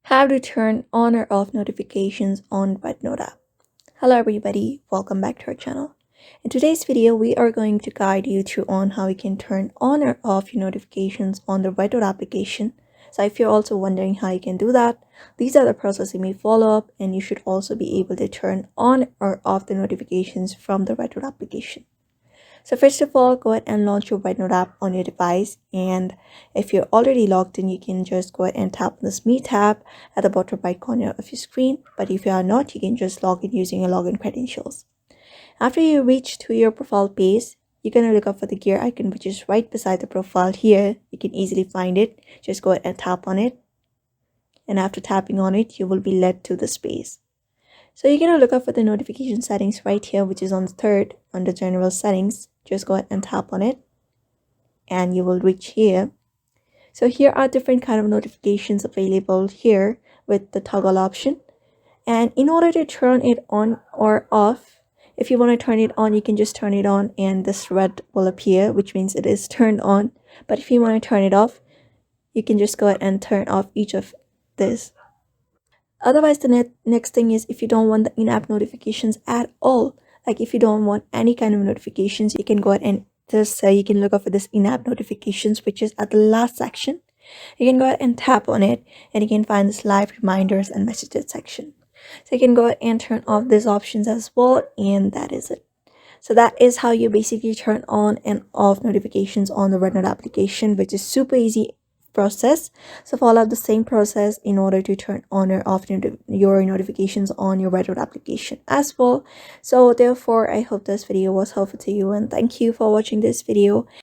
How to turn on or off notifications on Rednote app. Hello everybody, welcome back to our channel. In today's video, we are going to guide you through on how you can turn on or off your notifications on the Rednote application. So if you're also wondering how you can do that, these are the processes you may follow up, and you should also be able to turn on or off the notifications from the Rednote application. So first of all, go ahead and launch your Rednote app on your device. And if you're already logged in, you can just go ahead and tap on this Me tab at the bottom right corner of your screen. But if you are not, you can just log in using your login credentials. After you reach to your profile page, you're going to look up for the gear icon, which is right beside the profile here. You can easily find it. Just go ahead and tap on it. And after tapping on it, you will be led to the space. So you're going to look up for the notification settings right here, which is on the third under general settings. Just go ahead and tap on it and you will reach here. So here are different kind of notifications available here with the toggle option. And in order to turn it on or off, if you want to turn it on, you can just turn it on and this red will appear, which means it is turned on. But if you want to turn it off, you can just go ahead and turn off each of this. Otherwise, the next thing is, if you don't want the in-app notifications at all, like if you don't want any kind of notifications, you can go ahead and just you can look up for this in-app notifications, which is at the last section. You can go ahead and tap on it and you can find this live reminders and messages section. So you can go ahead and turn off these options as well, and that is it. So that is how you basically turn on and off notifications on the Rednote application, which is super easy process. So follow the same process in order to turn on or off your notifications on your Rednote application as well. So therefore, I hope this video was helpful to you, and thank you for watching this video.